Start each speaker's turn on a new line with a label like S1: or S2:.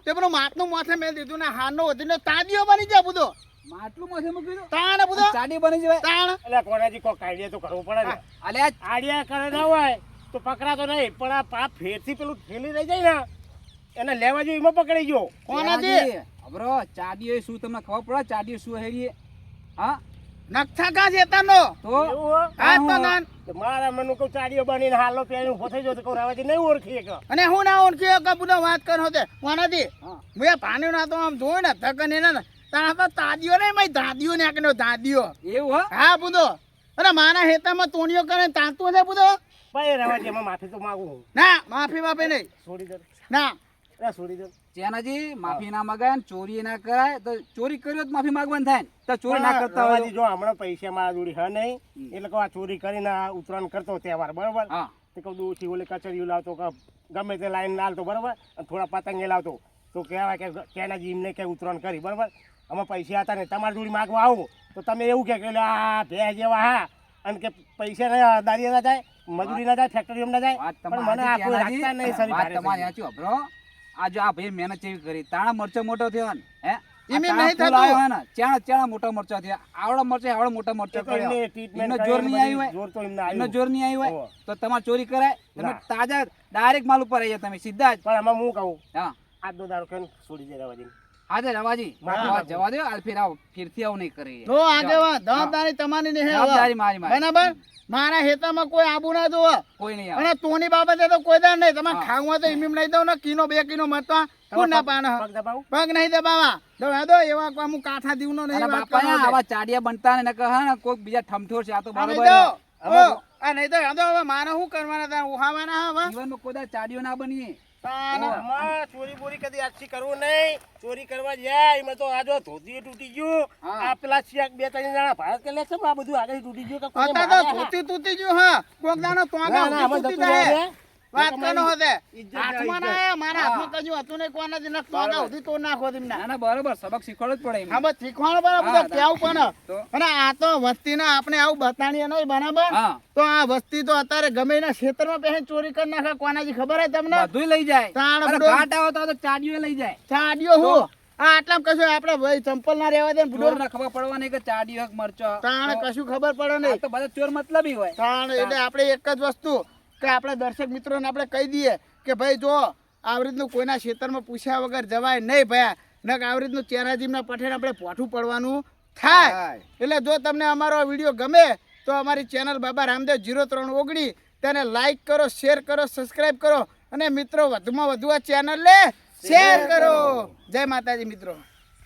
S1: તે પેલું માટલું માથે મેં દીધું ને હારનો વધીને તાદીઓ બની જાય બધો
S2: માટલું માથે મૂકી દો
S1: તાણ બધો
S2: ચાડી બની જાય
S1: તાણ
S3: એટલે કોનાજી કોક આઈડિયા તો કરવો પડે ને
S2: અલે
S3: આઈડિયા કરે ના હોય તો પકડાતો નહીં પણ આ પાપ ફેરથી પેલું ઠેલી રહી જાય ને એને લેવા જોઈએ એમાં પકડી ગયો
S1: કોનાજી
S2: અબરો ચાડીઓ શું તમને ખબર પડે ચાડીઓ શું હેરી હા
S1: નકશા કા ચેતનનો
S2: તો
S3: એવું
S1: આ તો તાન
S3: મારા મનનું કહું ચાડીઓ બનીને હાલો પેલું ઉભો થઈ ગયો તો કહું રાવાજી નહીં ઓળખી કે
S1: અને હું ના ઓળખ્યો કે બધો વાત કરો તે કોનાજી
S2: હા
S1: મેં પાણી ના તો આમ જોયું ને ધકન એને ને તાણ તો તાદીઓ નહીં મય દાદીઓ ને આકનો દાદીઓ
S2: એવું હા
S1: હા બધો અરે મારા હેતામાં તોણીઓ કરે તાંતું છે બધો
S3: ભાઈ રાવાજી એમાં માફી તો માગું હું
S1: ના માફી માફી નહીં
S3: છોડી દે
S1: ના
S3: છોડી દે
S2: ચેનાજી માફી ના માંગાય ને ચોરી ના કરાય તો ચોરી કર્યો તો માફી માંગવાની થાય ને તો ચોરી ના કરતા હોય
S3: રાવાજી જો હમણાં પૈસા મારા જોડી હા નહીં એટલે કહું આ ચોરી કરીને આ ઉત્તરાયણ કરતો તહેવાર બરોબર
S2: હા
S3: તે કહું દૂરથી ઓલી કચરિયું લાવતો કે ગમે તે લાઈન લાવતો બરોબર અને થોડા પતંગે લાવતો તો કહેવાય કે કેના જીમને કે ઉત્તરાયણ કરી બરોબર અમે પૈસા હતા ને તમારી જોડી માગવા આવું તો તમે એવું કે આ ભે જેવા હા અને કે પૈસા ના દારિયા ના જાય મજૂરી ના જાય ફેક્ટરી ના જાય
S2: વાત
S3: પણ મને આ કોઈ રાખતા નહીં સરી
S2: વાત તમારી સાચી અબરો આ જો આ ભાઈ મહેનત જેવી કરી તાણા મરચો મોટો થયો ને હે
S1: એમ
S2: આ
S1: નહીં
S2: તાણા ફૂલ
S1: થતું.
S2: આવ્યો હે ને ચાણા ચાણા મોટા મરચા થયા આવડા મરચા આવડા મોટા મરચા કર્યા એમને જોર નહીં આવ્યું હોય
S3: જોર તો એમને
S2: એમને
S3: આવ્યું
S2: જોર નહીં આવ્યું હોય
S3: ઓહો.
S2: તો તમારે ચોરી કરાય તમે
S3: ના.
S2: તાજા ડાયરેક્ટ માલ ઉપર આવી જાય તમે સીધા જ
S3: પણ આમાં હું કહું
S2: હા
S3: આજનો દારૂ કેમ છોડી દે રાવાજી
S2: આજે રવાજી
S3: હા.
S2: જવા દો હાલ ફેર આવો ફેરથી આવું નહીં કરી
S1: તો આગેવાન જવાબદારી તમારી નહીં હવે.
S2: જવાબદારી મારી મારી
S1: બરાબર મારા હેતામાં કોઈ આબુ ના જોવે
S2: કોઈ નહીં આવે
S1: અને તોની બાબતે તો કોઈ દાન નહીં તમે
S2: હા.
S1: ખાવું હોય તો એમ લઈ દઉં ને કિલો 2 કિલો મરતા કોણ ના પાને
S3: પગ દબાવું
S1: પગ નહીં દબાવા દો એવા કોઈ હું કાંઠા દીવનો નહીં
S2: અને
S1: વાત
S2: બાપા
S1: કરો
S2: આવા ચાડિયા બનતા ને કહે ને કોઈક બીજા ઠમઠોર છે આ તો
S1: અમે
S2: બરોબર
S1: તો
S2: અમે તો
S1: આ નહીં તો આમ તો હવે મારે શું કરવાના તા ઉહાવાના હવે
S2: જીવનમાં કોઈ દાડો ચાડિયો ના બનીએ
S1: તાન.
S3: આમાં ચોરી બોરી કદી આજથી કરવું નહીં ચોરી કરવા જાય એમાં તો આ જો ધોતી તૂટી ગયું
S2: હા.
S3: આ પેલા શેક 2-3 જણા ભારત કે લે છે આ બધું આગળ તૂટી ગયું કે કોઈને
S1: અત્યારે તો
S3: માર્યા?
S1: તૂટી ગયું હા કોક દાનો તો
S3: ના, ના, આમાં
S1: તૂટી
S3: જતું
S1: જાય
S3: રહે.
S1: વાત કરનો હતે
S3: ઇજ્જત
S1: હાથમાં ના
S3: ઇજ્જત.
S1: આયા મારા
S2: હા.
S1: હાથમાં કજુ હતું નહીં કોના થી નખ તો સુધી તો નાખો તેમને
S2: ના ના બરોબર સબક શીખવાડો જ પડે એમ
S1: હા બસ શીખવાડો બરાબર
S2: હા,
S1: બધું કેવું પણ
S2: તો
S1: અને આ તો વસ્તીના આપણે આવું બતાણીએ નહીં બરાબર
S2: હા
S1: તો આ વસ્તી તો અત્યારે ગમે એના ક્ષેત્રમાં પહેન ચોરી કરી નાખે કોનાજી ખબર હે તમને
S2: બધુંય લઈ જાય
S1: તાણ
S2: અરે
S1: બધું.
S2: ઘાટ આવો તો ચાડિયો લઈ જાય
S1: ચાડિયો હું આ આટલામ કશું આપણે ભાઈ ચંપલ ના રહેવા દે ને બુડો
S2: ચોર ના ખબર પડવા નહીં કે ચાડિયો હક મરચો
S1: તાણ કશું ખબર પડે
S2: આ
S1: નહીં
S2: તો બધા ચોર મતલબી હોય
S1: તાણ એટલે આપણે એક જ વસ્તુ કે આપણે દર્શક મિત્રોને આપણે કહી દઈએ કે ભાઈ જો આવી રીતનું કોઈના ક્ષેત્રમાં પૂછ્યા વગર જવાય નહીં ભયા ન આવી રીતનું ચેરાજીમના પઠેણ આપણે પોઠું પડવાનું થાય એટલે જો તમને અમારો વિડીયો ગમે તો અમારી ચેનલ બાબા રામદેવ 0319 તેને લાઈક કરો શેર કરો સબસ્ક્રાઇબ કરો અને મિત્રો વધુમાં વધુ આ ચેનલ લે શેર કરો જય માતાજી મિત્રો